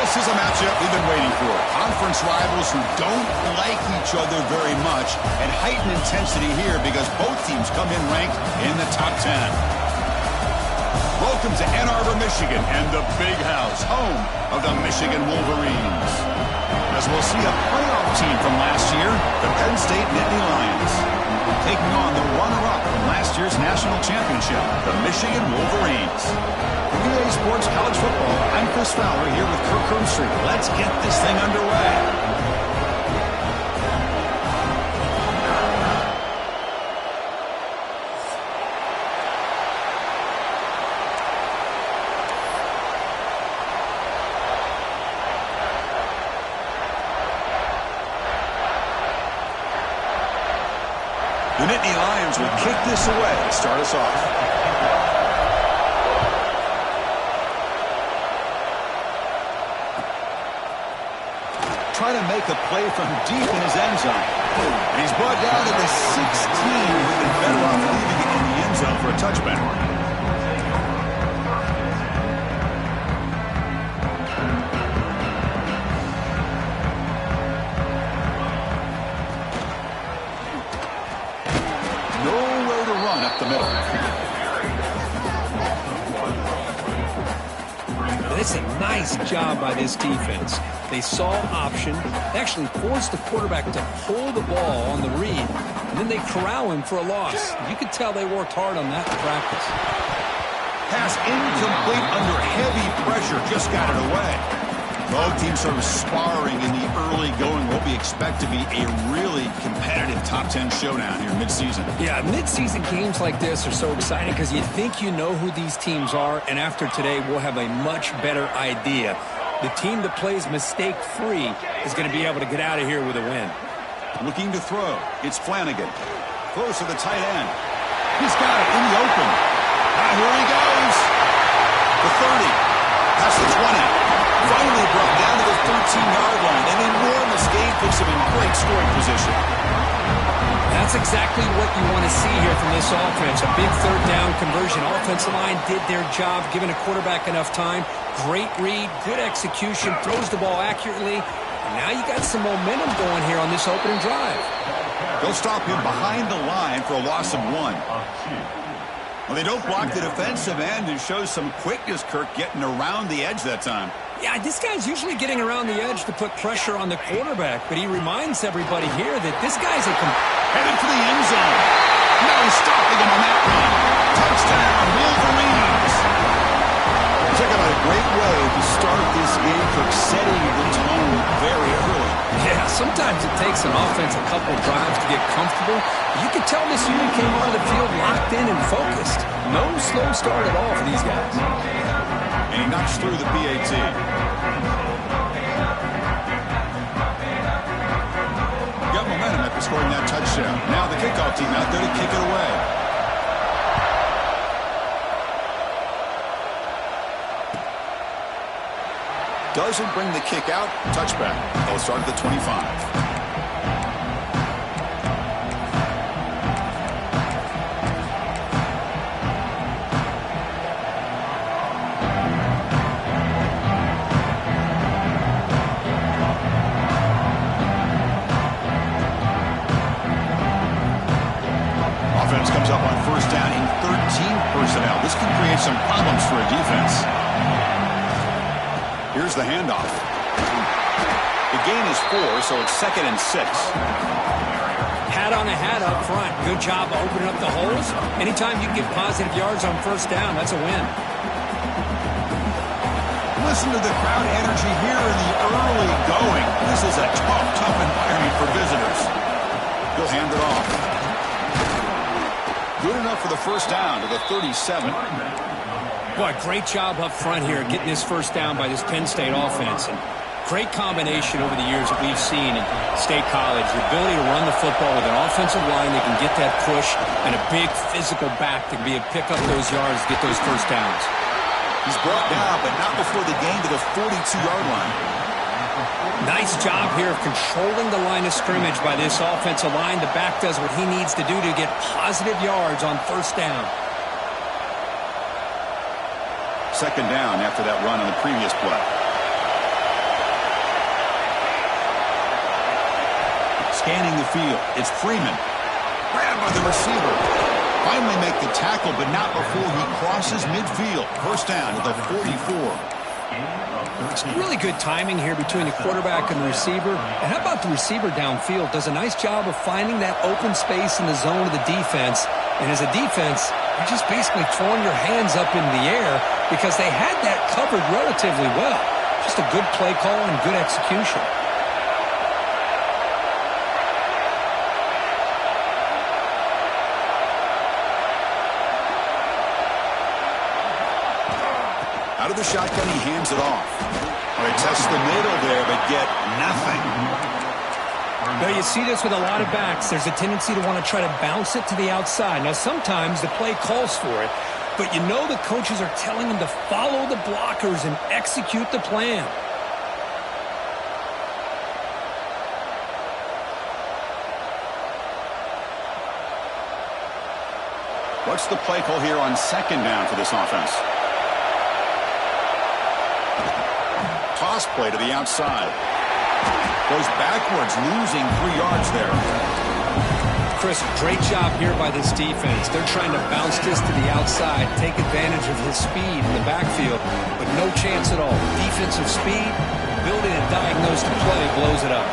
This is a matchup we've been waiting for. Conference rivals who don't like each other very much, and heightened intensity here because both teams come in ranked in the top 10. Welcome to Ann Arbor, Michigan, and the Big House, home of the Michigan Wolverines. As we'll see a playoff team from last year, the Penn State Nittany Lions, taking on the runner-up from last year's national championship, the Michigan Wolverines. For EA Sports College Football, I'm Chris Fowler here with Kirk Herbstreit. Let's get this thing underway. The Nittany Lions will kick this away to start us off. Try to make a play from deep in his end zone. And he's brought down to the 16. We've been better off leaving it in the end zone for a touchback. The middle. It's a nice job by this defense. They saw option, actually forced the quarterback to pull the ball on the read, and then they corral him for a loss. You could tell they worked hard on that in practice. Pass incomplete under heavy pressure, just got it away. Both teams sort of sparring in the early going. What we expect to be a really competitive top 10 showdown here mid-season. Yeah, mid-season games like this are so exciting because you think you know who these teams are, and after today we'll have a much better idea. The team that plays mistake-free is going to be able to get out of here with a win. Looking to throw. It's Flanagan. Throws to the tight end. He's got it in the open. Here he goes. The 30. Past the 20. Finally brought down to the 13-yard line. An enormous gain puts him in great scoring position. That's exactly what you want to see here from this offense. A big third down conversion. Offensive line did their job, giving a quarterback enough time. Great read, good execution, throws the ball accurately. And now you got some momentum going here on this opening drive. They'll stop him behind the line for a loss of 1. Well, they don't block the defensive end and shows some quickness, Kirk, getting around the edge that time. Yeah, this guy's usually getting around the edge to put pressure on the quarterback, but he reminds everybody here that this guy's headed for the end zone. Now he's stopping him on that run. Touchdown, Wolverines. Check out a great way to start this game, Kirk, setting the tone very early. Yeah, sometimes it takes an offense a couple drives to get comfortable. You can tell this unit came onto the field locked in and focused. No slow start at all for these guys. And he knocks through the PAT. Got momentum after scoring that touchdown. Now the kickoff team out there to kick it away. Doesn't bring the kick out. Touchback. They'll start at the 25. Comes up on first down in 13 personnel. This can create some problems for a defense. Here's the handoff. The gain is 4, so it's 2nd and 6. Hat on a hat up front. Good job of opening up the holes. Anytime you get positive yards on first down, that's a win. Listen to the crowd energy here in the early going. This is a tough environment for visitors. He'll hand it off. Good enough for the first down to the 37. Boy, great job up front here getting this first down by this Penn State offense. And great combination over the years that we've seen in State College. The ability to run the football with an offensive line that can get that push and a big physical back to be able to pick up those yards, get those first downs. He's brought down, but not before the gain to the 42-yard line. Nice job here of controlling the line of scrimmage by this offensive line. The back does what he needs to do to get positive yards on first down. Second down after that run on the previous play. scanning the field. It's Freeman. Grabbed by the receiver. Finally make the tackle, but not before he crosses midfield. First down to the 44. It's really good timing here between the quarterback and the receiver. And how about the receiver downfield? Does a nice job of finding that open space in the zone of the defense. And as a defense, you're just basically throwing your hands up in the air because they had that covered relatively well. Just a good play call and good execution. Out of the shotgun, he hands it off. All right, test the middle there, but get nothing. Now, you see this with a lot of backs. There's a tendency to want to try to bounce it to the outside. Now, sometimes the play calls for it, but you know the coaches are telling them to follow the blockers and execute the plan. What's the play call here on second down for this offense? Toss play to the outside. Goes backwards, losing 3 yards there. Chris, great job here by this defense. They're trying to bounce this to the outside, take advantage of his speed in the backfield, but no chance at all. Defensive speed, ability to diagnose the play, blows it up.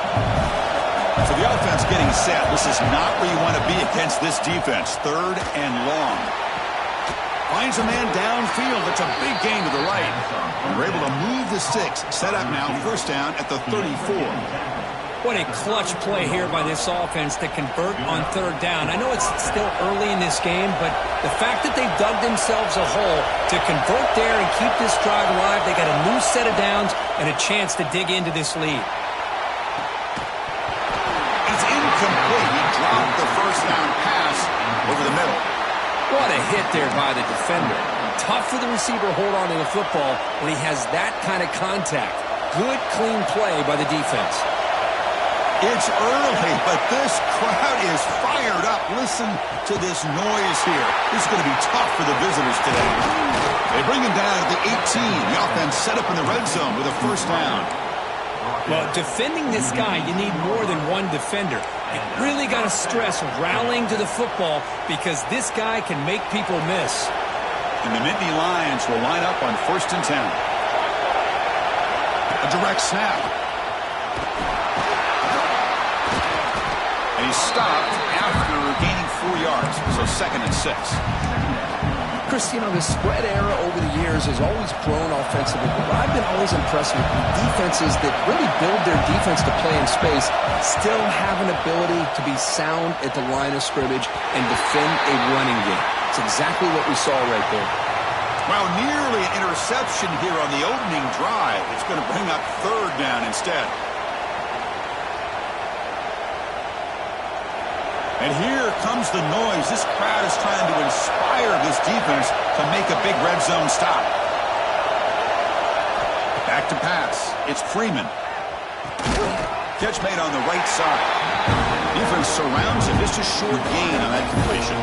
So the offense getting set. This is not where you want to be against this defense. Third and long. Finds a man downfield. It's a big gain to the right. And we're able to move the sticks. Set up now, first down at the 34. What a clutch play here by this offense to convert on third down. I know it's still early in this game, but the fact that they dug themselves a hole to convert there and keep this drive alive, they got a new set of downs and a chance to dig into this lead. It's incomplete. He dropped the first down pass over the middle. What a hit there by the defender. Tough for the receiver to hold on to the football when he has that kind of contact. Good, clean play by the defense. It's early, but this crowd is fired up. Listen to this noise here. This is going to be tough for the visitors today. They bring him down at the 18. The offense set up in the red zone with a first down. Well, defending this guy, you need more than one defender. You really got to stress rallying to the football because this guy can make people miss. And the Nittany Lions will line up on 1st and 10. A direct snap. And he's stopped after gaining 4 yards. So 2nd and 6. Chris, you know, the spread era over the years has always grown offensively, but I've been always impressed with defenses that really build their defense to play in space, still have an ability to be sound at the line of scrimmage and defend a running game. It's exactly what we saw right there. Well, nearly an interception here on the opening drive. It's going to bring up third down instead. And here comes the noise. This crowd is trying to inspire this defense to make a big red zone stop. Back to pass. It's Freeman. Catch made on the right side. Defense surrounds him. Just a short gain on that completion.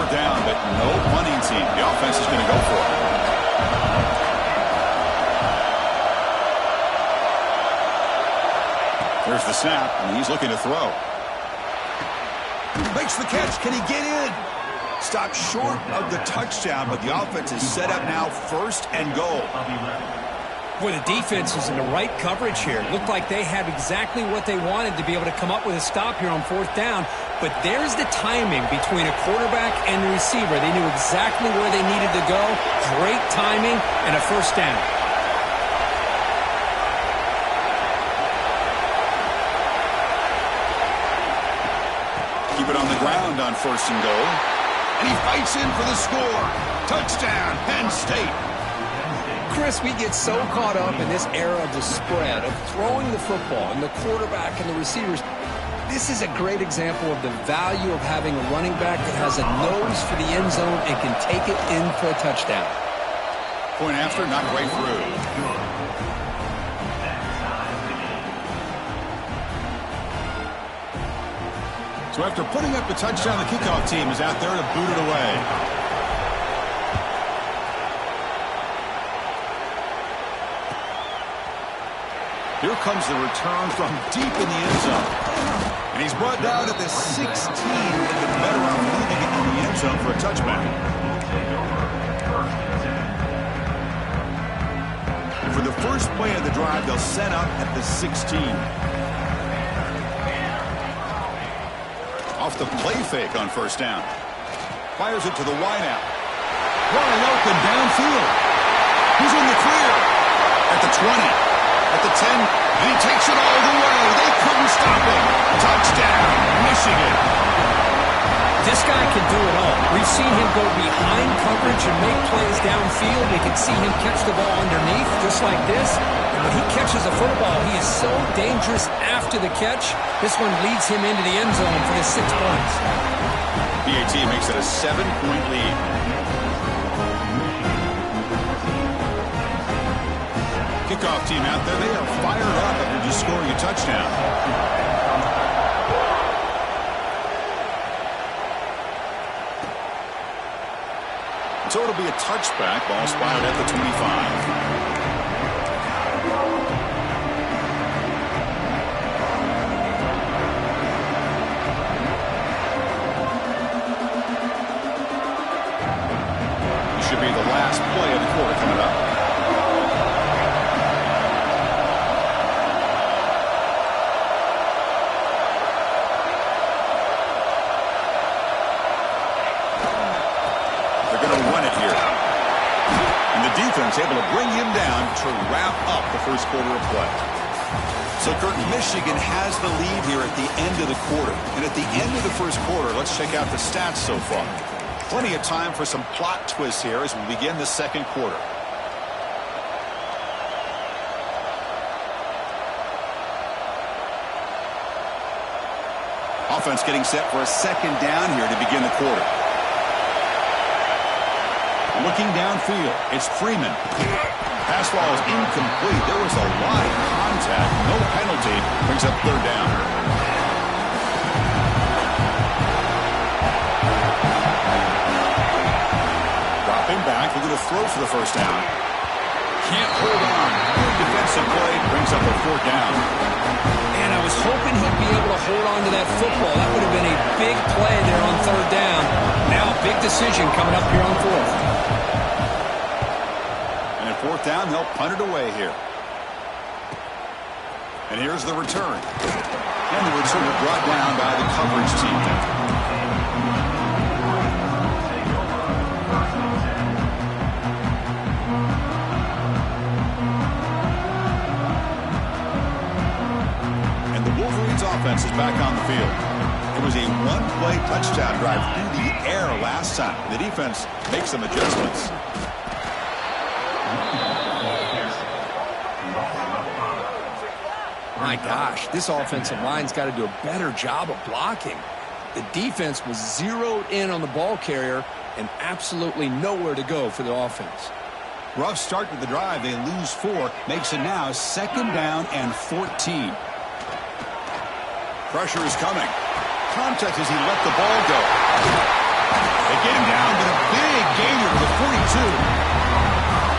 Down, but no punting team. The offense is going to go for it. There's the snap, and he's looking to throw. Makes the catch. Can he get in? Stopped short of the touchdown, but the offense is set up now, 1st and goal. Boy, the defense is in the right coverage here. Looked like they had exactly what they wanted to be able to come up with a stop here on 4th down. But there's the timing between a quarterback and the receiver. They knew exactly where they needed to go. Great timing and a first down. Keep it on the ground on 1st and goal. And he fights in for the score. Touchdown, Penn State. Chris, we get so caught up in this era of the spread, of throwing the football, and the quarterback and the receivers. This is a great example of the value of having a running back that has a nose for the end zone and can take it in for a touchdown. Point after, not quite through. So after putting up the touchdown, the kickoff team is out there to boot it away. Here comes the return from deep in the end zone. And he's brought down at the 16. They've been better off leaving it in the end zone for a touchback. And for the first play of the drive, they'll set up at the 16. Off the play fake on first down. Fires it to the wideout. Wide open downfield. He's in the clear. At the 20. At the 10. And he takes it all the way. They couldn't stop him. Touchdown, Michigan. This guy can do it all. We've seen him go behind coverage and make plays downfield. We can see him catch the ball underneath, just like this. And when he catches a football, he is so dangerous after the catch. This one leads him into the end zone for the 6 points. PAT makes it a 7-point lead. Kickoff team out there, they are fired up after just scoring a touchdown. So it'll be a touchback. Ball spotted at the 25. This should be the last play of the quarter coming up. Defense able to bring him down to wrap up the first quarter of play. So, Curtin, Michigan has the lead here at the end of the quarter. And at the end of the first quarter, let's check out the stats so far. Plenty of time for some plot twists here as we begin the second quarter. Offense getting set for a second down here to begin the quarter. Looking downfield, it's Freeman. Pass ball is incomplete. There was a lot of contact. No penalty. Brings up third down. Dropping back. Looking to throw for the first down. Can't hold on. Good defensive play. Brings up a fourth down. And I was hoping he'd be able to hold on to that football. That would have been a big play there on third down. Now, big decision coming up here on fourth. Fourth down, they'll punt it away here. And here's the return. And the return brought down by the coverage team. And the Wolverines offense is back on the field. It was a one-play touchdown drive through the air last time. The defense makes some adjustments. My gosh, this offensive line's got to do a better job of blocking. The defense was zeroed in on the ball carrier and absolutely nowhere to go for the offense. Rough start to the drive. They lose 4. Makes it now second down and 14. Pressure is coming. Contact as he let the ball go. They get him down, but a big gainer to the 42.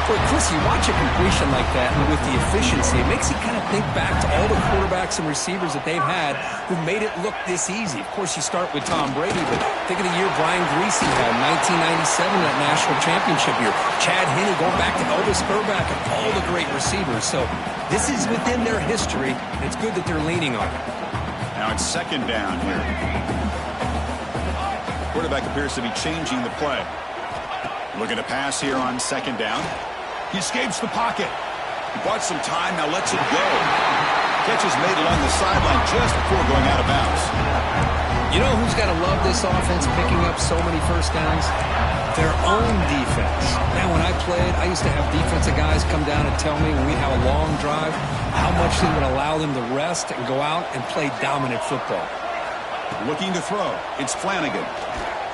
Boy, Chris, you watch a completion like that, and with the efficiency, it makes you kind of think back to all the quarterbacks and receivers that they've had who made it look this easy. Of course, you start with Tom Brady, but think of the year Brian Greasy had, 1997, that national championship year. Chad Henne going back to Elvis Burback and all the great receivers. So this is within their history, and it's good that they're leaning on it. Now it's second down here. Quarterback appears to be changing the play. Looking to pass here on second down. He escapes the pocket. He bought some time, now lets it go. Catch is made along the sideline just before going out of bounds. You know who's got to love this offense picking up so many first downs? Their own defense. Now, when I played, I used to have defensive guys come down and tell me when we have a long drive how much they would allow them to rest and go out and play dominant football. Looking to throw. It's Flanagan.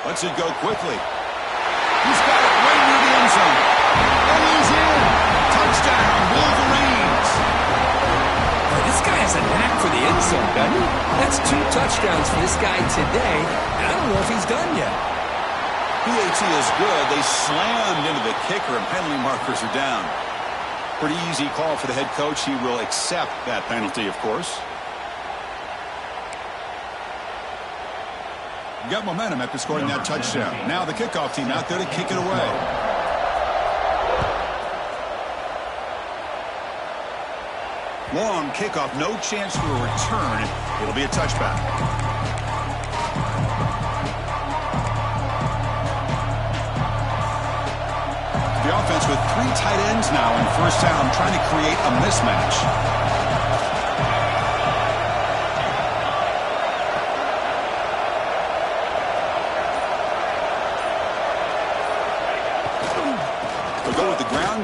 Lets it go quickly. He's got it right near the end zone. And he's in. Touchdown, Wolverines. This guy has a knack for the end zone. doesn't he? That's 2 touchdowns for this guy today, and I don't know if he's done yet. PAT is good. They slammed into the kicker, and penalty markers are down. Pretty easy call for the head coach. He will accept that penalty, of course. Got momentum after scoring that touchdown. Now the kickoff team out there to kick it away. Long kickoff, no chance for a return. It'll be a touchback. The offense with 3 tight ends now in first down, trying to create a mismatch.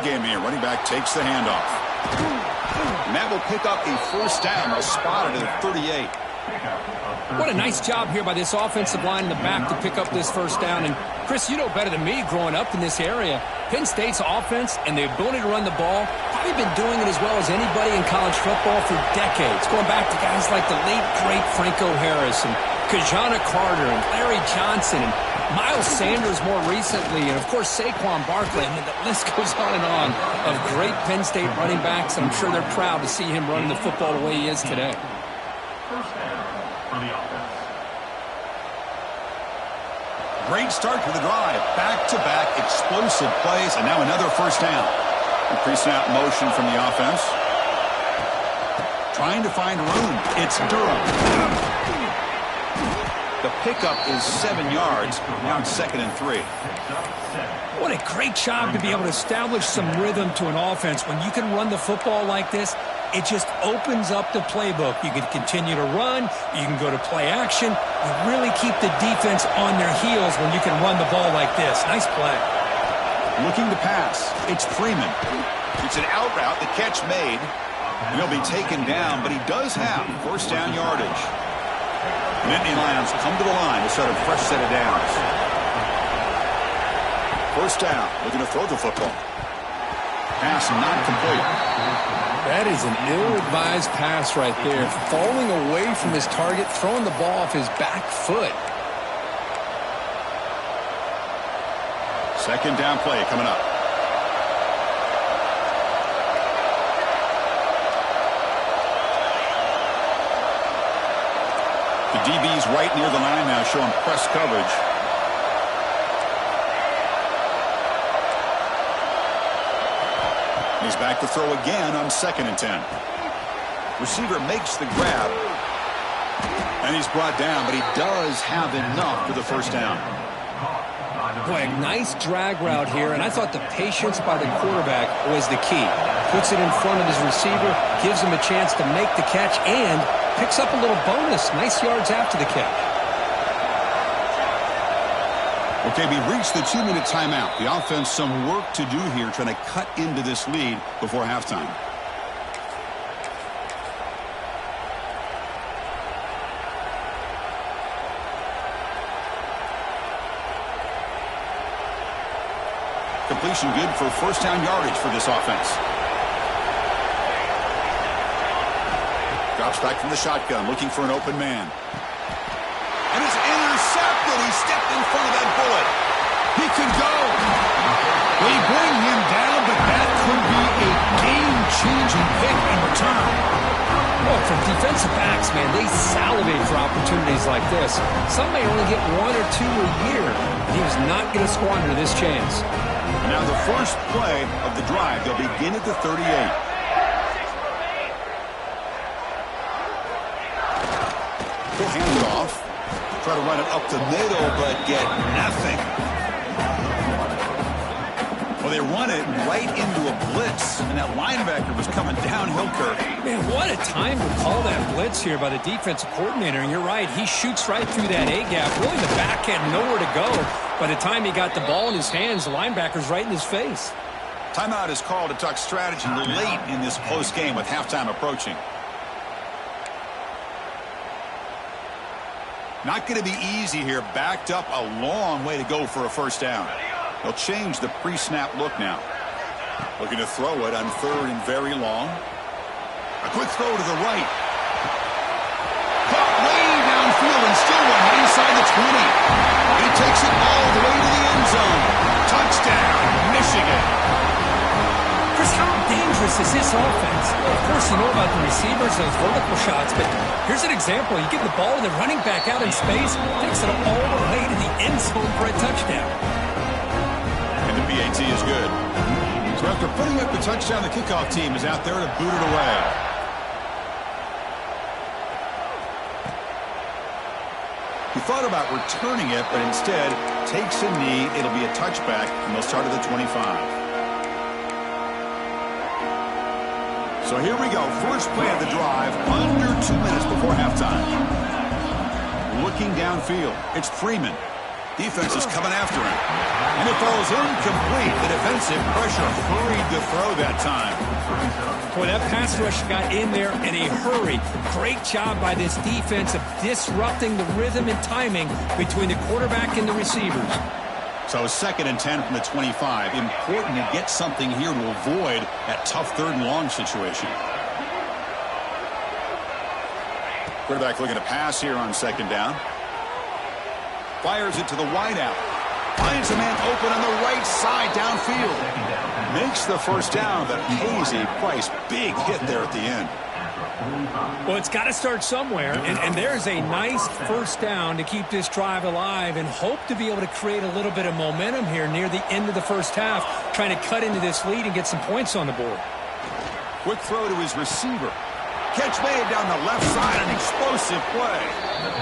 Game here. Running back takes the handoff. And that will pick up a first down. They'll spot it at the 38. What a nice job here by this offensive line in the back to pick up this first down. And, Chris, you know better than me growing up in this area, Penn State's offense and the ability to run the ball, probably been doing it as well as anybody in college football for decades, going back to guys like the late, great Franco Harris and Kajana Carter and Larry Johnson and Miles Sanders more recently, and, of course, Saquon Barkley. I mean, the list goes on and on of great Penn State running backs, and I'm sure they're proud to see him running the football the way he is today. Great start to the drive. Back-to-back explosive plays, and now another first down. A pre-snap motion from the offense. Trying to find room. It's Durham. The pickup is 7 yards. Now it's 2nd and 3. What a great job to be able to establish some rhythm to an offense. When you can run the football like this, it just opens up the playbook. You can continue to run. You can go to play action. You really keep the defense on their heels when you can run the ball like this. Nice play. Looking to pass. It's Freeman. It's an out route. The catch made. And he'll be taken down, but he does have first down yardage. Nittany Lions come to the line to start a fresh set of downs. First down, looking to throw the football. Pass not complete. That is an ill-advised pass right there. Falling away from his target, throwing the ball off his back foot. Second down play coming up. The DB's right near the line now, showing press coverage. He's back to throw again on 2nd and 10. Receiver makes the grab. And he's brought down, but he does have enough for the first down. Boy, a nice drag route here, and I thought the patience by the quarterback was the key. Puts it in front of his receiver, gives him a chance to make the catch, and picks up a little bonus. Nice yards after the catch. Okay, we reached the 2-minute timeout. The offense some work to do here, trying to cut into this lead before halftime. Completion good for first down yardage for this offense. Drops back from the shotgun, looking for an open man. And it's intercepted. He stepped in front of that bullet. He could go. They bring him down, but that could be a game-changing pick in return. Well, for defensive backs, man, they salivate for opportunities like this. Some may only get 1 or 2 a year. He was not going to squander this chance. And now the first play of the drive. They'll begin at the 38. He'll hand it off. Try to run it up the middle, but get nothing. Well, they run it right into a blitz, and that linebacker was coming downhill curve. Man, what a time to call that blitz here by the defensive coordinator. And you're right, he shoots right through that A-gap. Really, the back had nowhere to go. By the time he got the ball in his hands, the linebacker's right in his face. Timeout is called to talk strategy late in this close game with halftime approaching. Not going to be easy here. Backed up a long way to go for a first down. They'll change the pre-snap look now. Looking to throw it on 3rd and very long. A quick throw to the right. inside the 20. He takes it all the way to the end zone. Touchdown, Michigan. Chris, how dangerous is this offense? Of course, you know about the receivers, those vertical shots, but here's an example. You get the ball and the running back out in space, takes it all the way to the end zone for a touchdown. And the PAT is good. So after putting up the touchdown, the kickoff team is out there to boot it away. He thought about returning it, but instead takes a knee. It'll be a touchback, and they'll start at the 25. So here we go. First play of the drive, under 2 minutes before halftime. Looking downfield, it's Freeman. Defense is coming after him. And it falls incomplete. The defensive pressure hurried to throw that time. Boy, that pass rush got in there in a hurry. Great job by this defense of disrupting the rhythm and timing between the quarterback and the receivers. So 2nd and 10 from the 25. Important to get something here to avoid that tough 3rd and long situation. Quarterback looking to pass here on 2nd down. Fires it to the wideout. Finds a man open on the right side downfield. Makes the first down, but pays a price. Big hit there at the end. Well, it's got to start somewhere, and there's a nice first down to keep this drive alive and hope to be able to create a little bit of momentum here near the end of the first half, trying to cut into this lead and get some points on the board. Quick throw to his receiver. Catch made down the left side, an explosive play.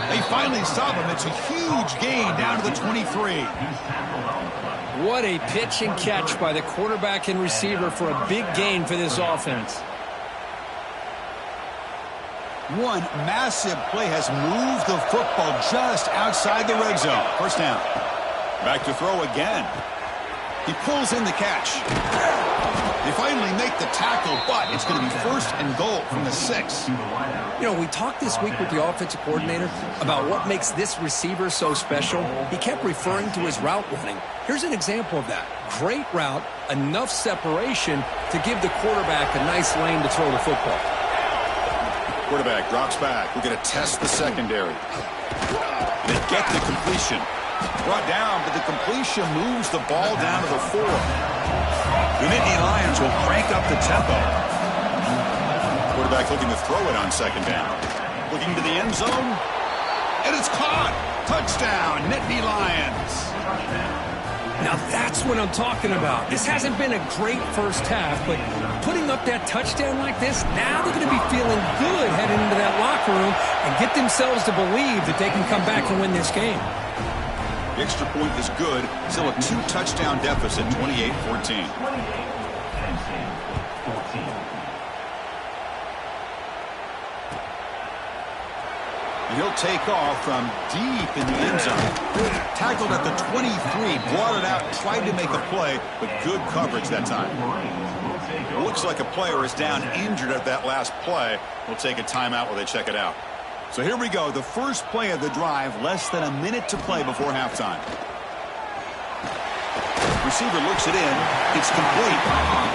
They finally stop him. It's a huge gain down to the 23. What a pitch and catch by the quarterback and receiver for a big gain for this offense. One massive play has moved the football just outside the red zone. First down. Back to throw again. He pulls in the catch. They finally make the tackle, but it's going to be 1st and goal from the 6. You know, we talked this week with the offensive coordinator about what makes this receiver so special. He kept referring to his route running. Here's an example of that. Great route, enough separation to give the quarterback a nice lane to throw the football. Quarterback drops back. We're going to test the secondary. They get the completion. Brought down, but the completion moves the ball down to the 4. The Nittany Lions will crank up the tempo. Quarterback looking to throw it on 2nd down. Looking to the end zone. And it's caught. Touchdown, Nittany Lions. Now that's what I'm talking about. This hasn't been a great first half, but putting up that touchdown like this, now they're going to be feeling good heading into that locker room and get themselves to believe that they can come back and win this game. The extra point is good. Still a 2-touchdown deficit, 28-14. He'll take off from deep in the end zone. Tackled at the 23, brought it out, tried to make a play, but good coverage that time. Looks like a player is down injured at that last play. We'll take a timeout while they check it out. So here we go, the first play of the drive, less than a minute to play before halftime. Receiver looks it in, it's complete.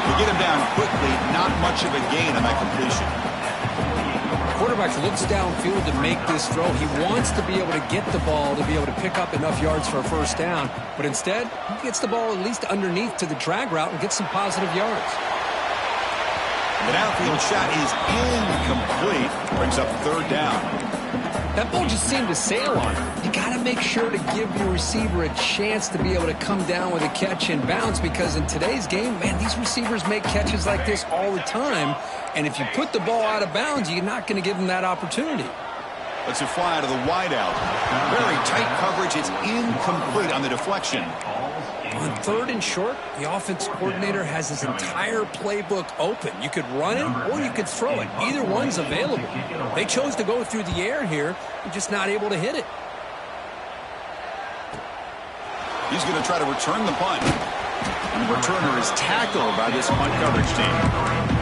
We get him down quickly, not much of a gain on that completion. Quarterback looks downfield to make this throw. He wants to be able to get the ball to be able to pick up enough yards for a first down, but instead, he gets the ball at least underneath to the drag route and gets some positive yards. The downfield shot is incomplete. Brings up 3rd down. That ball just seemed to sail on him. You got to make sure to give your receiver a chance to be able to come down with a catch and bounce, because in today's game, man, these receivers make catches like this all the time. And if you put the ball out of bounds, you're not going to give them that opportunity. Lets it fly to the wideout. Very tight coverage. It's incomplete on the deflection. On 3rd and short, the offense coordinator has his entire playbook open. You could run it or you could throw it. Either one's available. They chose to go through the air here. They're just not able to hit it. He's going to try to return the punt. And the returner is tackled by this punt coverage team.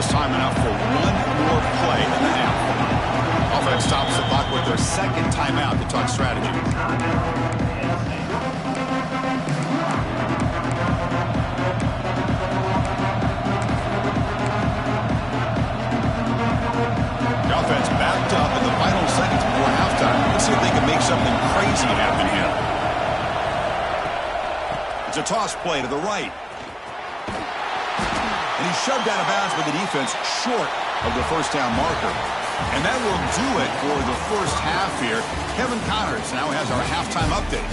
Time enough for one more play in the half. It's a toss play to the right. And he's shoved out of bounds by the defense short of the first down marker. And that will do it for the first half here. Kevin Connors now has our halftime update.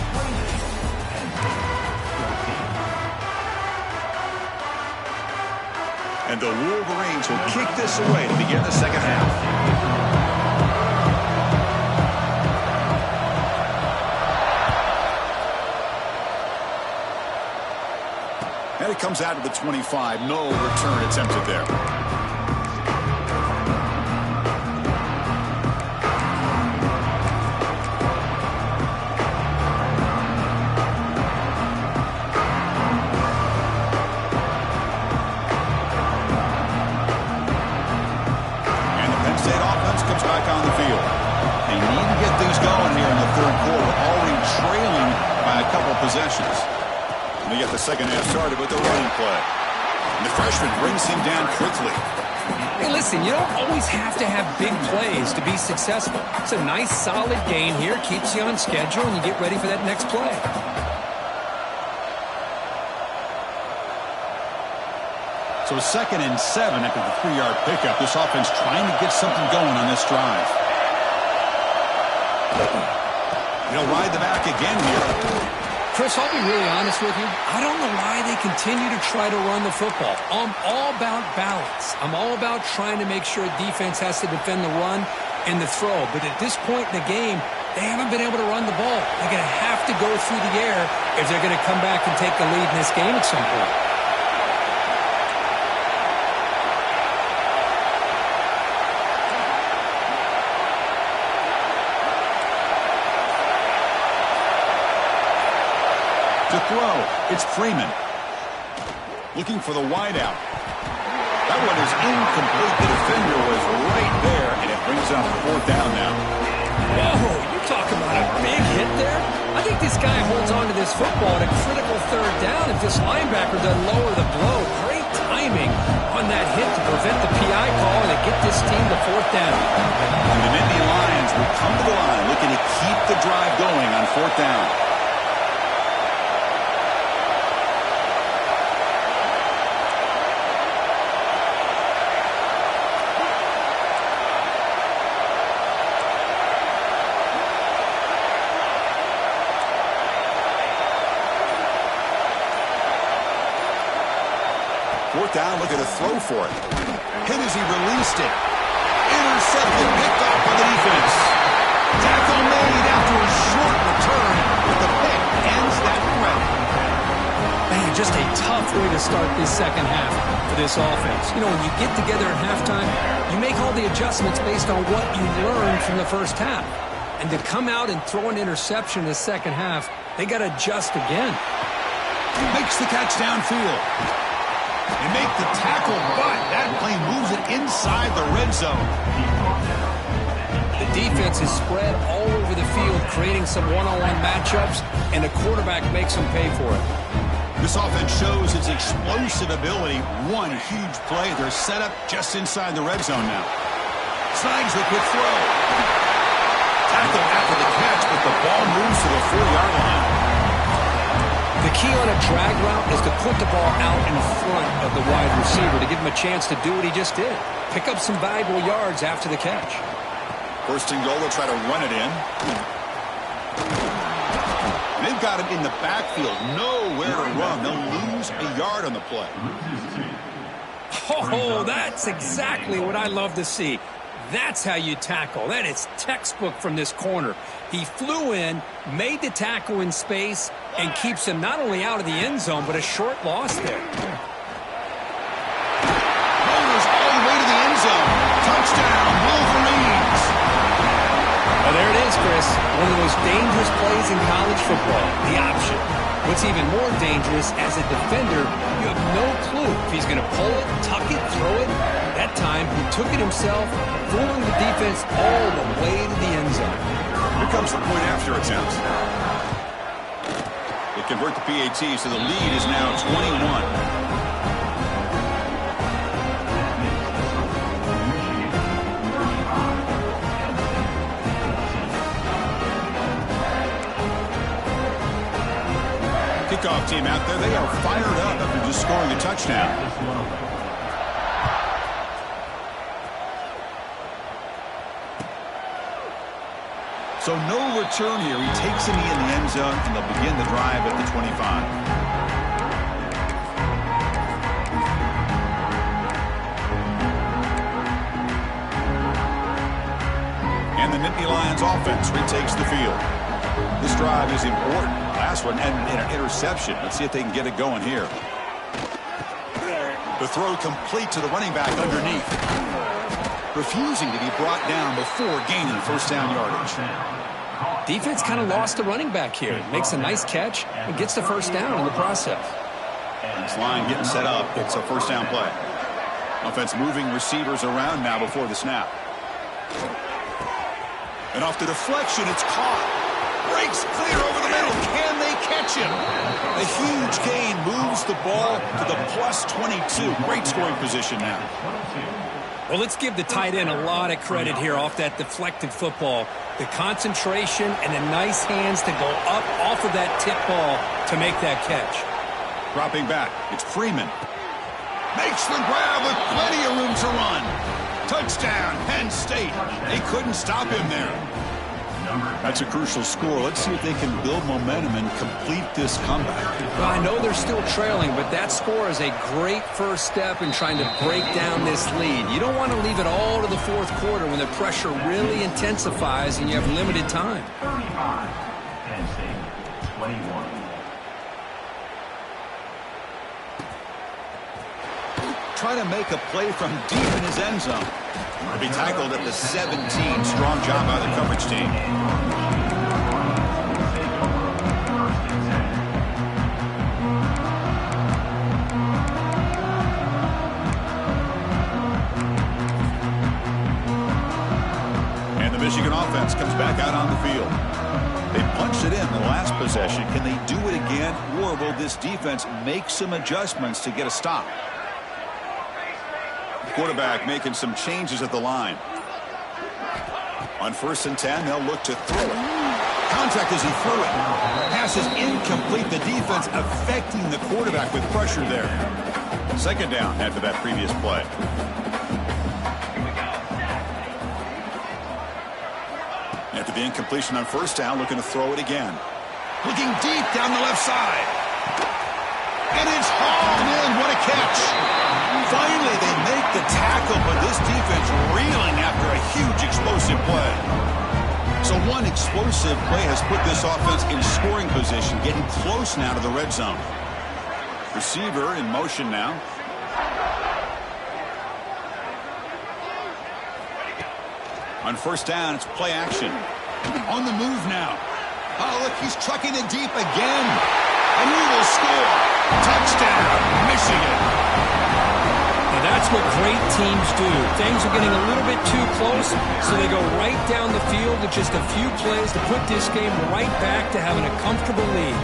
And the Wolverines will kick this away to begin the second half. And it comes out to the 25. No return attempted there. And the Penn State offense comes back on the field. They need to get things going here in the third quarter, already trailing by a couple possessions. And they get the second half started with the running play. And the freshman brings him down quickly. Hey, listen, you don't always have to have big plays to be successful. It's a nice, solid gain here. Keeps you on schedule, and you get ready for that next play. So 2nd and 7 after the 3-yard pickup. This offense trying to get something going on this drive. He'll ride the back again here. Chris, I'll be really honest with you. I don't know why they continue to try to run the football. I'm all about balance. I'm all about trying to make sure defense has to defend the run and the throw. But at this point in the game, they haven't been able to run the ball. They're going to have to go through the air if they're going to come back and take the lead in this game at some point. To throw, it's Freeman. Looking for the wideout. That one is incomplete. The defender was right there, and it brings up 4th down now. Whoa, you talk about a big hit there? I think this guy holds on to this football at a critical 3rd down if this linebacker doesn't lower the blow. Great timing on that hit to prevent the PI call and to get this team to 4th down. And the Nittany Lions will come to the line looking to keep the drive going on 4th down. Down, look at a throw for it. Hit as he released it. Intercepted, picked off by the defense. Tackle made after a short return, but the pick ends that threat. Man, just a tough way to start this second half for this offense. You know, when you get together at halftime, you make all the adjustments based on what you learned from the first half. And to come out and throw an interception in the second half, they got to adjust again. Makes the catch downfield. They make the tackle, but that play moves it inside the red zone. The defense is spread all over the field, creating some one-on-one matchups, and the quarterback makes them pay for it. This offense shows its explosive ability. One huge play. They're set up just inside the red zone now. Snags the quick throw. Tackle after the catch, but the ball moves to the 4-yard line. The key on a drag route is to put the ball out in front of the wide receiver to give him a chance to do what he just did. Pick up some valuable yards after the catch. 1st and goal, they'll try to run it in. They've got him in the backfield. Nowhere to run. They'll lose a yard on the play. Oh, that's exactly what I love to see. That's how you tackle. That is textbook from this corner. He flew in, made the tackle in space, and keeps him not only out of the end zone, but a short loss there. Motors all the way to the end zone. Touchdown, Wolverines. Well, there it is, Chris. One of the most dangerous plays in college football, the option. What's even more dangerous, as a defender, you have no clue if he's going to pull it, tuck it, throw it. That time, he took it himself, fooling the defense all the way to the end zone. Here comes the point after attempt. They convert the PAT, so the lead is now 21. kickoff team out there, they are fired up after just scoring a touchdown. So no return here. He takes him in the end zone, and they'll begin the drive at the 25. And the Nittany Lions offense retakes the field. This drive is important. Last one ended in an interception. Let's see if they can get it going here. The throw complete to the running back underneath. Refusing to be brought down before gaining first down yardage. Defense kind of lost the running back here. Makes a nice catch and gets the first down in the process. This line getting set up. It's a first down play. Offense moving receivers around now before the snap. And off the deflection, it's caught. Breaks clear over the middle. Can they catch him? A huge gain moves the ball to the plus 22. Great scoring position now. Well, let's give the tight end a lot of credit here off that deflected football. The concentration and the nice hands to go up off of that tip ball to make that catch. Dropping back, it's Freeman. Makes the grab with plenty of room to run. Touchdown, Penn State. They couldn't stop him there. That's a crucial score. Let's see if they can build momentum and complete this comeback. Well, I know they're still trailing, but that score is a great first step in trying to break down this lead. You don't want to leave it all to the fourth quarter when the pressure really intensifies and you have limited time. 35, Penn State, 21. Trying to make a play from deep in his end zone. He'll be tackled at the 17. Strong job by the coverage team. And the Michigan offense comes back out on the field. They punched it in the last possession. Can they do it again, or will this defense make some adjustments to get a stop? Quarterback making some changes at the line. On 1st and 10, they'll look to throw it. Contact as he threw it. Pass is incomplete. The defense affecting the quarterback with pressure there. 2nd down after that previous play. After the incompletion on 1st down, looking to throw it again. Looking deep down the left side. And it's hauled in. What a catch. Finally, they make the tackle, but this defense reeling after a huge explosive play. So one explosive play has put this offense in scoring position, getting close now to the red zone. Receiver in motion now. On 1st down, it's play action. On the move now. Oh, look, he's trucking it deep again. And he will score. Touchdown, Michigan. Now that's what great teams do. Things are getting a little bit too close, so they go right down the field with just a few plays to put this game right back to having a comfortable lead.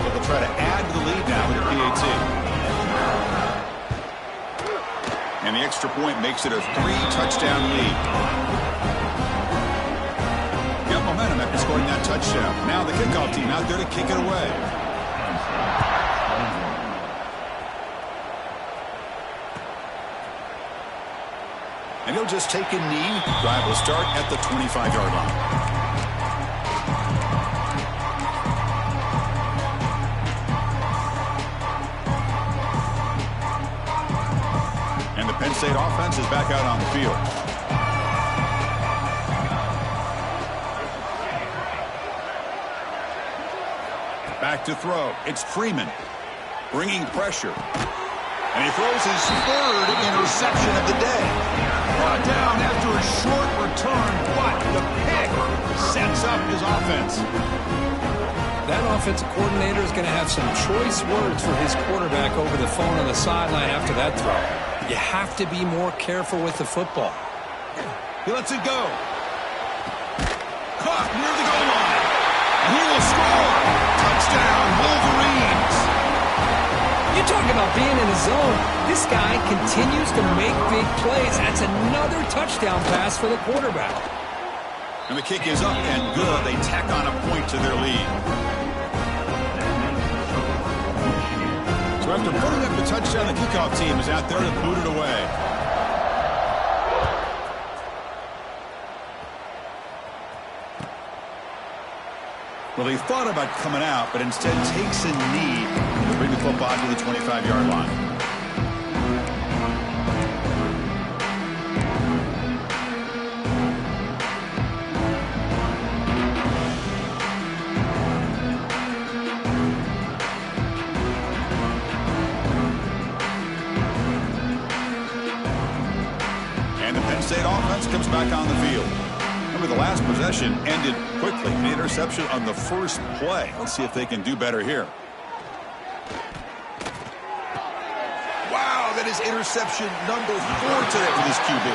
They'll try to add to the lead now with the PAT. And the extra point makes it a 3-touchdown lead. Got momentum after scoring that touchdown. Now the kickoff team out there to kick it away. And he'll just take a knee. Drive will start at the 25-yard line. And the Penn State offense is back out on the field. Back to throw. It's Freeman bringing pressure. And he throws his 3rd interception of the day. Brought down after a short return, but the pick sets up his offense. That offensive coordinator is going to have some choice words for his quarterback over the phone on the sideline after that throw. You have to be more careful with the football. He lets it go. Caught near the goal line. And he will score. Touchdown, Wolverines. You talk about being in a zone. This guy continues to make big plays. That's another touchdown pass for the quarterback. And the kick is up and good. They tack on a point to their lead. So after putting up the touchdown, the kickoff team is out there to boot it away. Well, he thought about coming out, but instead takes a knee to bring the football to the 25-yard line. And the Penn State offense comes back on the field. Remember, the last possession ended quickly. An interception on the first play. Let's see if they can do better here. Wow, that is interception number 4 today for this QB.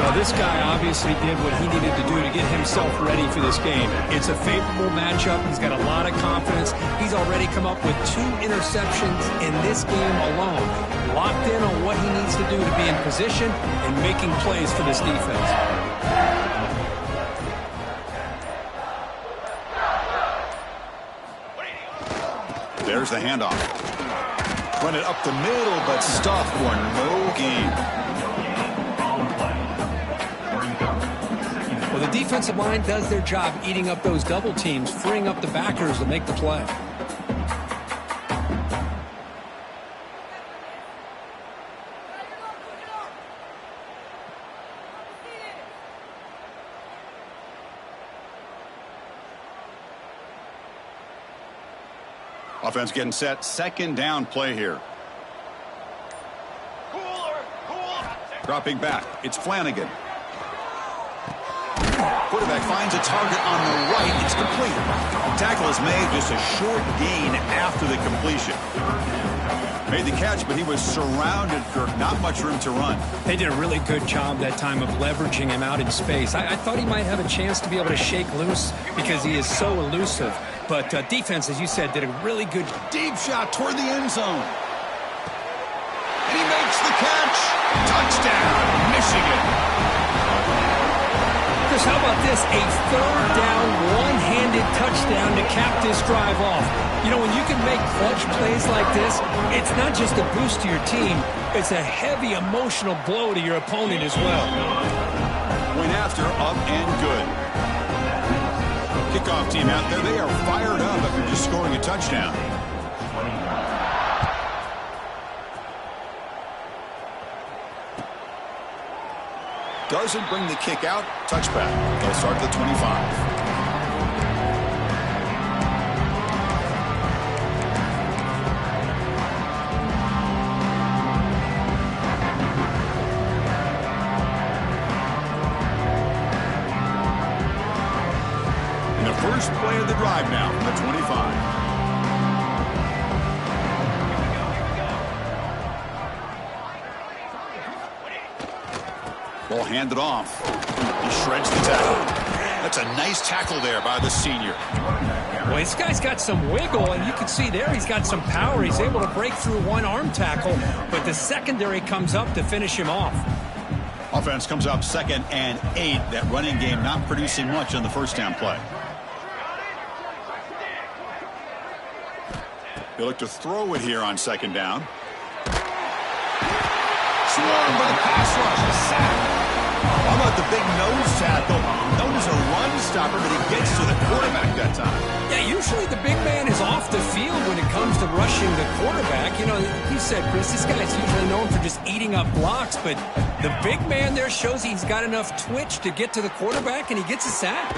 Well, this guy obviously did what he needed to do to get himself ready for this game. It's a favorable matchup. He's got a lot of confidence. He's already come up with 2 interceptions in this game alone. Locked in on what he needs to do to be in position and making plays for this defense. There's the handoff. Run it up the middle, but stuffed for no gain. Well, the defensive line does their job eating up those double teams, freeing up the backers to make the play. Offense getting set. Second down play here. Dropping back. It's Flanagan. Quarterback finds a target on the right. It's complete. Tackle is made. Just a short gain after the completion. Made the catch, but he was surrounded, Kirk. Not much room to run. They did a really good job that time of leveraging him out in space. I thought he might have a chance to be able to shake loose because he is so elusive. But defense, as you said, did a really good deep shot toward the end zone. And he makes the catch. Touchdown, Michigan. Chris, how about this? A third down, one-handed touchdown to cap this drive off. You know, when you can make clutch plays like this, it's not just a boost to your team. It's a heavy emotional blow to your opponent as well. Went after, up and good. Kickoff team out there, they are fired up after just scoring a touchdown. Doesn't bring the kick out. Touchback. They'll start at the 25. First play of the drive now, the 25. Ball handed off. He shreds the tackle. That's a nice tackle there by the senior. Well, this guy's got some wiggle, and you can see there he's got some power. He's able to break through one arm tackle, but the secondary comes up to finish him off. Offense comes up 2nd and 8. That running game not producing much on the first down play. They look to throw it here on 2nd down. Swarmed by the pass rush. A sack. How about the big nose tackle? Known as a run stopper, but he gets to the quarterback that time. Yeah, usually the big man is off the field when it comes to rushing the quarterback. You know, you said, Chris, this guy's usually known for just eating up blocks, but the big man there shows he's got enough twitch to get to the quarterback, and he gets a sack.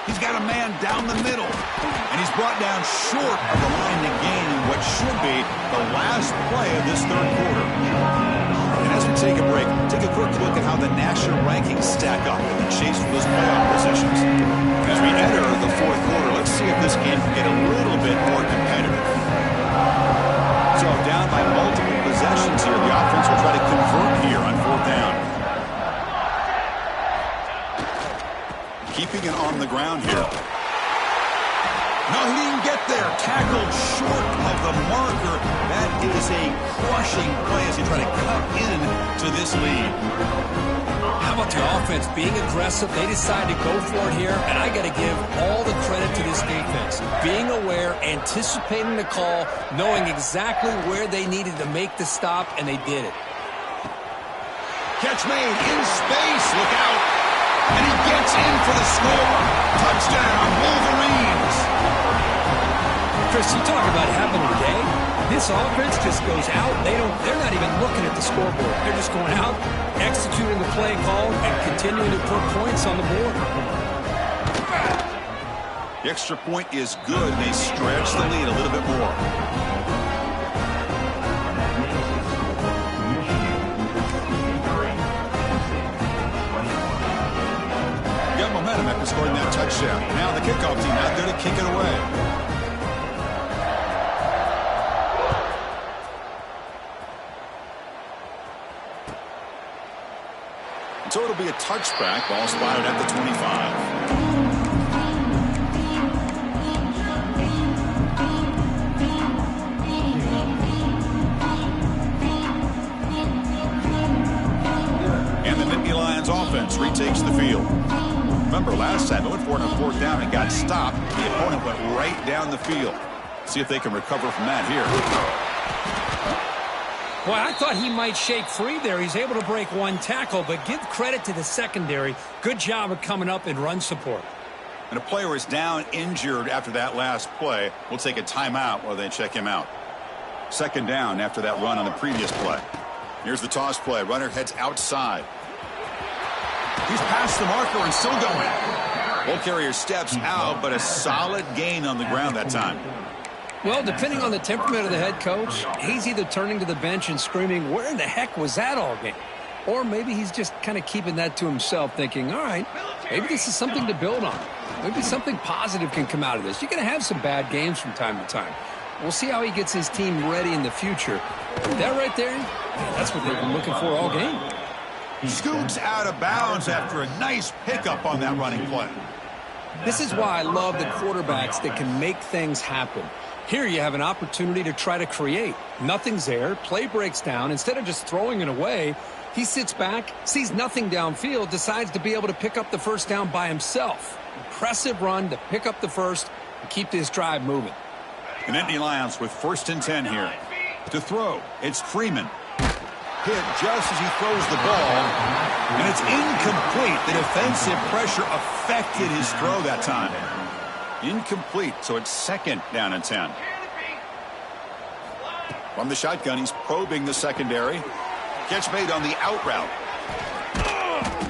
He's got a man down the middle, and he's brought down short of the line to gain in what should be the last play of this third quarter. And as we take a break, take a quick look at how the national rankings stack up in the chase for those playoff positions. As we enter the fourth quarter, let's see if this game can get a little bit more competitive. So down by multiple possessions here, the offense will try to convert here on 4th down. Keeping it on the ground here. No, he didn't get there. Tackled short of the marker. That is a crushing play as he tried to cut in to this lead. How about the offense being aggressive? They decided to go for it here, and I got to give all the credit to this defense. Being aware, anticipating the call, knowing exactly where they needed to make the stop, and they did it. Catch made in space. Look out. And he gets in for the score. Touchdown, Wolverines. Chris, you talk about having a day. This offense just goes out. They're not even looking at the scoreboard. They're just going out, executing the play call, and continuing to put points on the board. The extra point is good. They stretch the lead a little bit more. Got momentum after scoring that touchdown. Now the kickoff team out there to kick it away. So it'll be a touchback. Ball spotted at the 25. And the Nittany Lions offense retakes the field. Remember, last time they went for it on fourth down and got stopped. The opponent went right down the field. See if they can recover from that here. Boy, I thought he might shake free there. He's able to break one tackle, but give credit to the secondary. Good job of coming up in run support. And a player is down injured after that last play. We'll take a timeout while they check him out. Second down after that run on the previous play. Here's the toss play. Runner heads outside. He's past the marker and still going. Ball carrier steps out, but a solid gain on the ground that time. Well, depending on the temperament of the head coach, he's either turning to the bench and screaming, where in the heck was that all game? Or maybe he's just kind of keeping that to himself, thinking, all right, maybe this is something to build on. Maybe something positive can come out of this. You're going to have some bad games from time to time. We'll see how he gets his team ready in the future. That right there, that's what they've been looking for all game. Scoots out of bounds after a nice pickup on that running play. This is why I love the quarterbacks that can make things happen. Here you have an opportunity to try to create. Nothing's there. Play breaks down. Instead of just throwing it away, he sits back, sees nothing downfield, decides to be able to pick up the first down by himself. Impressive run to pick up the first and keep this drive moving. The Nittany Lions with 1st and 10 here. To throw, it's Freeman. Hit just as he throws the ball, and it's incomplete. The defensive pressure affected his throw that time. Incomplete, so it's 2nd down and 10. From the shotgun, he's probing the secondary. Catch made on the out route.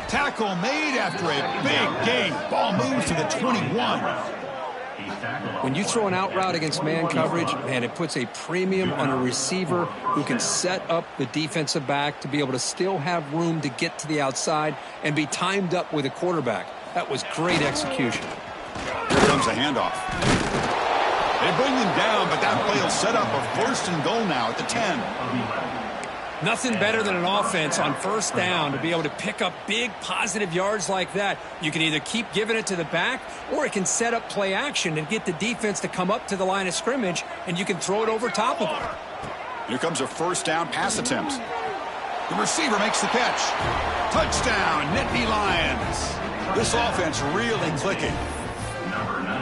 Tackle made after a big gain. Ball moves to the 21. When you throw an out route against man coverage, man, it puts a premium on a receiver who can set up the defensive back to be able to still have room to get to the outside and be timed up with a quarterback. That was great execution. Here comes a handoff. They bring him down, but that play will set up a 1st and goal now at the 10. Nothing better than an offense on 1st down to be able to pick up big positive yards like that. You can either keep giving it to the back, or it can set up play action and get the defense to come up to the line of scrimmage, and you can throw it over top of them. Here comes a 1st down pass attempt. The receiver makes the catch. Touchdown, Nittany Lions. This offense really clicking.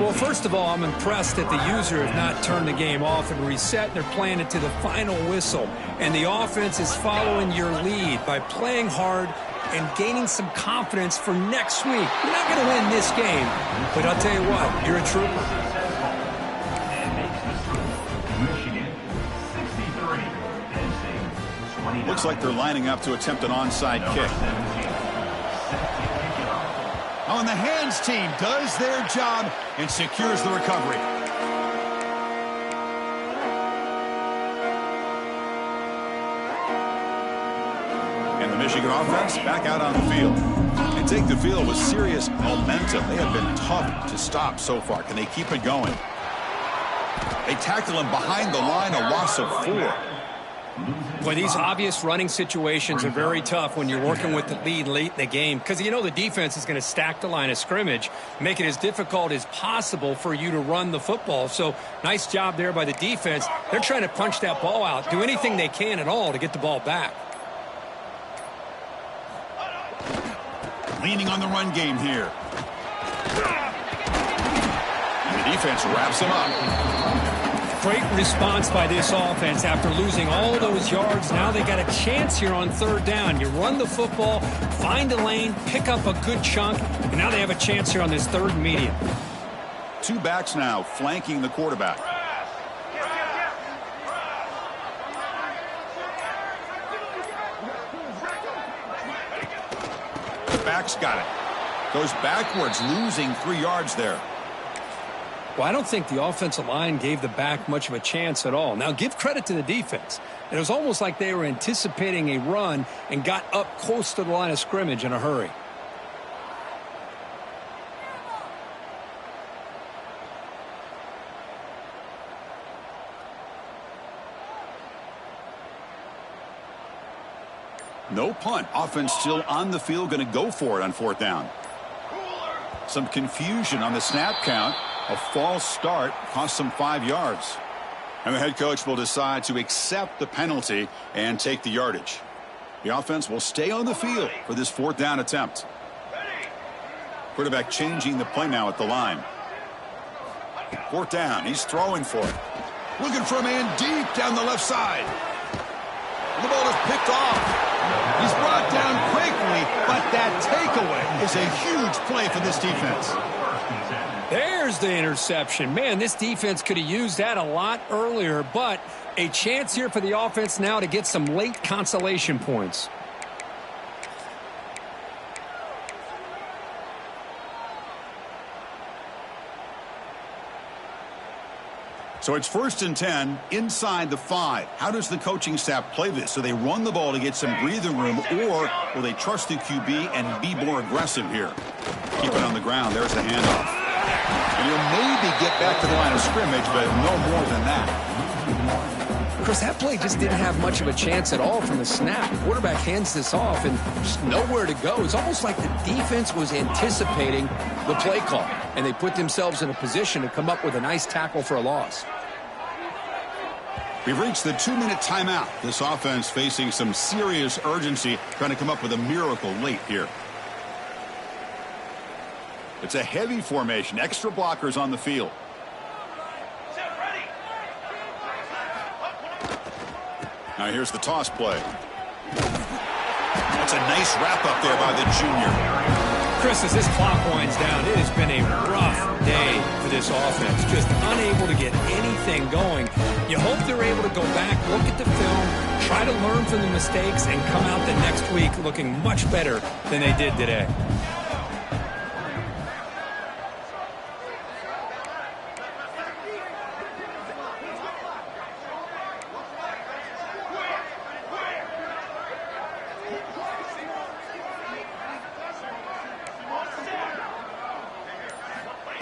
Well, first of all, I'm impressed that the user has not turned the game off and reset. They're playing it to the final whistle. And the offense is following your lead by playing hard and gaining some confidence for next week. You're not going to win this game, but I'll tell you what, you're a trooper. Looks like they're lining up to attempt an onside kick. And the hands team does their job and secures the recovery. And the Michigan offense back out on the field. And take the field with serious momentum. They have been tough to stop so far. Can they keep it going? They tackle him behind the line, a loss of 4. Boy, these obvious running situations are very tough when you're working with the lead late in the game because you know the defense is going to stack the line of scrimmage, make it as difficult as possible for you to run the football. So nice job there by the defense. They're trying to punch that ball out, do anything they can at all to get the ball back. Leaning on the run game here. And the defense wraps him up. Great response by this offense after losing all those yards. Now they got a chance here on third down. You run the football, find a lane, pick up a good chunk, and now they have a chance here on this third and medium. Two backs now flanking the quarterback. The back's got it. Goes backwards, losing 3 yards there. Well, I don't think the offensive line gave the back much of a chance at all. Now, give credit to the defense. It was almost like they were anticipating a run and got up close to the line of scrimmage in a hurry. No punt. Offense still on the field, going to go for it on fourth down. Some confusion on the snap count. A false start cost them 5 yards. And the head coach will decide to accept the penalty and take the yardage. The offense will stay on the field for this fourth down attempt. Quarterback changing the play now at the line. Fourth down. He's throwing for it. Looking for a man deep down the left side. The ball is picked off. He's brought down quickly, but that takeaway is a huge play for this defense. There's the interception. Man, this defense could have used that a lot earlier, but a chance here for the offense now to get some late consolation points. So it's 1st and 10 inside the 5. How does the coaching staff play this? So they run the ball to get some breathing room, or will they trust the QB and be more aggressive here? Keep it on the ground. There's the handoff. And he'll maybe get back to the line of scrimmage, but no more than that. Chris, that play just didn't have much of a chance at all from the snap. The quarterback hands this off and just nowhere to go. It's almost like the defense was anticipating the play call, and they put themselves in a position to come up with a nice tackle for a loss. We've reached the 2-minute timeout. This offense facing some serious urgency, trying to come up with a miracle late here. It's a heavy formation. Extra blockers on the field. Now here's the toss play. That's a nice wrap-up there by the junior. Chris, as this clock winds down, it has been a rough day for this offense. Just unable to get anything going. You hope they're able to go back, look at the film, try to learn from the mistakes, and come out the next week looking much better than they did today.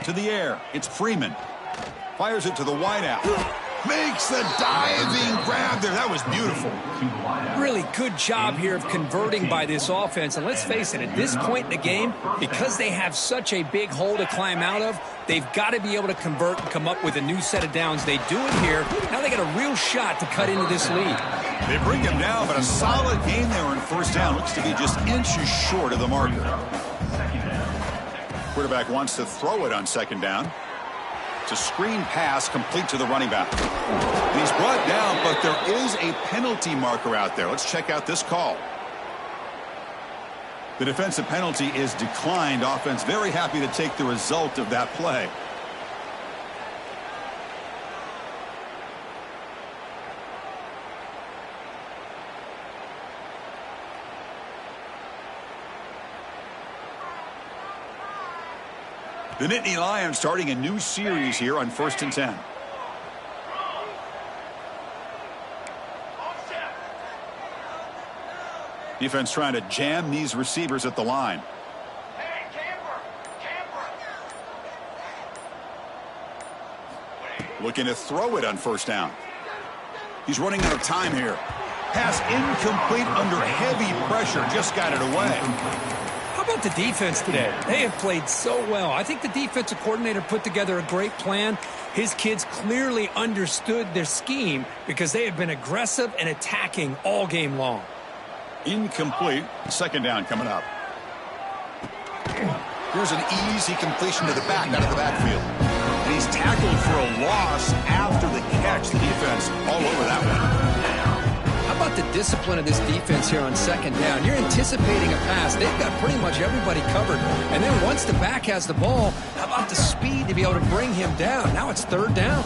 To the air. It's Freeman. Fires it to the wideout. Makes the diving grab there. That was beautiful. Really good job here of converting by this offense. And let's face it, at this point in the game, because they have such a big hole to climb out of, they've got to be able to convert and come up with a new set of downs. They do it here. Now they got a real shot to cut into this lead. They bring him down, but a solid game there in first down. Looks to be just inches short of the marker. Quarterback wants to throw it on second down. It's a screen pass complete to the running back. And he's brought down, but there is a penalty marker out there. Let's check out this call. The defensive penalty is declined. Offense very happy to take the result of that play. The Nittany Lions starting a new series here on 1st and 10. Defense trying to jam these receivers at the line. Looking to throw it on first down. He's running out of time here. Pass incomplete under heavy pressure. Just got it away. How about the defense today? They have played so well. I think the defensive coordinator put together a great plan. His kids clearly understood their scheme because they have been aggressive and attacking all game long. Incomplete. Second down coming up. Here's an easy completion to the back out of the backfield. And he's tackled for a loss after the catch. The defense all over that one. How about the discipline of this defense here on second down? You're anticipating a pass. They've got pretty much everybody covered. And then once the back has the ball, how about the speed to be able to bring him down? Now it's third down.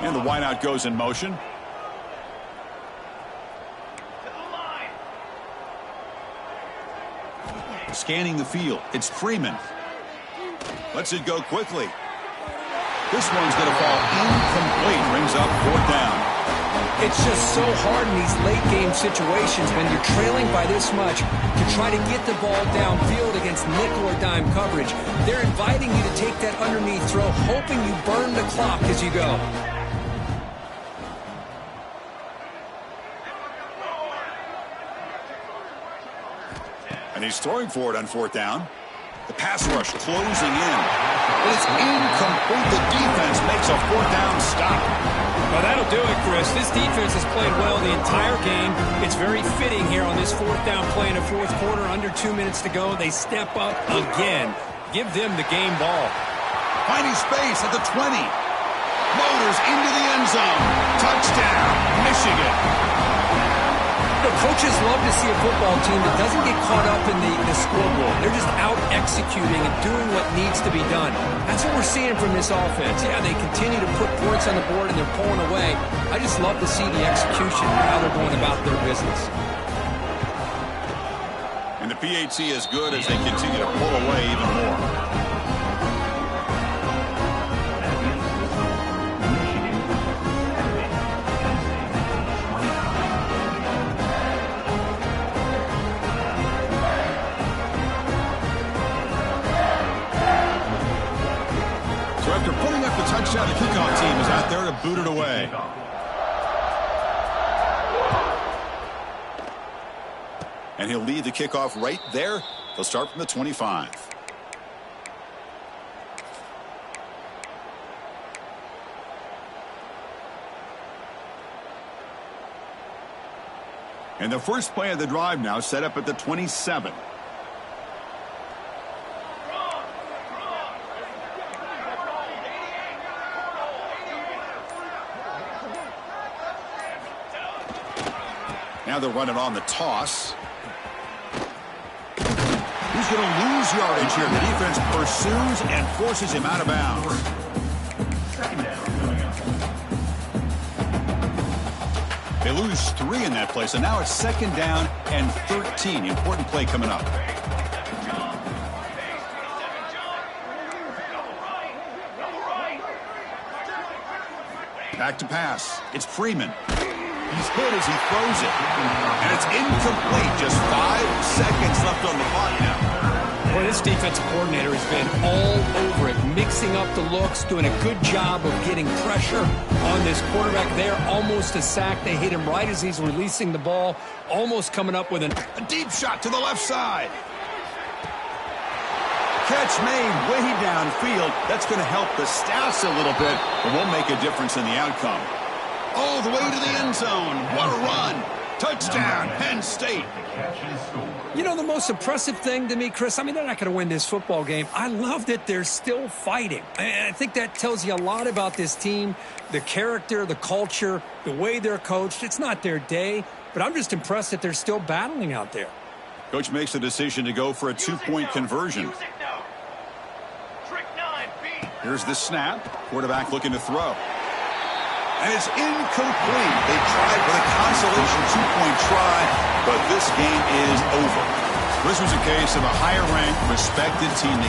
And the wideout goes in motion. Scanning the field. It's Freeman. Lets it go quickly. This one's going to fall incomplete. Brings up fourth down. It's just so hard in these late-game situations when you're trailing by this much to try to get the ball downfield against nickel or dime coverage. They're inviting you to take that underneath throw, hoping you burn the clock as you go. And he's throwing for it on fourth down. The pass rush closing in. But it's incomplete. The defense makes a fourth down stop. Well, that'll do it, Chris. This defense has played well the entire game. It's very fitting here on this fourth down play in the fourth quarter. Under 2 minutes to go. They step up again. Give them the game ball. Finding space at the 20. Motors into the end zone. Touchdown, Michigan. Coaches love to see a football team that doesn't get caught up in the scoreboard. They're just out executing and doing what needs to be done. That's what we're seeing from this offense. Yeah, they continue to put points on the board and they're pulling away. I just love to see the execution and how they're going about their business. And the PAT is good as they continue to pull away even more. After putting up the touchdown, the kickoff team is out there to boot it away. And he'll lead the kickoff right there. They'll start from the 25. And the first play of the drive now set up at the 27. Now they're running on the toss. He's going to lose yardage here. The defense pursues and forces him out of bounds. They lose 3 in that play, so now it's second down and 13. Important play coming up. Back to pass. It's Freeman. He's hit as he throws it. And it's incomplete. Just 5 seconds left on the clock now. Boy, this defensive coordinator has been all over it, mixing up the looks, doing a good job of getting pressure on this quarterback there. Almost a sack. They hit him right as he's releasing the ball. Almost coming up with a deep shot to the left side. Catch made way downfield. That's going to help the stats a little bit, but won't make a difference in the outcome. All the way to the end zone. What a run. Touchdown, Penn State. You know, the most impressive thing to me, Chris, I mean, they're not going to win this football game. I love that they're still fighting. I think that tells you a lot about this team, the character, the culture, the way they're coached. It's not their day, but I'm just impressed that they're still battling out there. Coach makes the decision to go for a 2-point conversion. Here's the snap. Quarterback looking to throw. And it's incomplete. They tried for the consolation 2-point try, but this game is over. This was a case of a higher-ranked, respected team that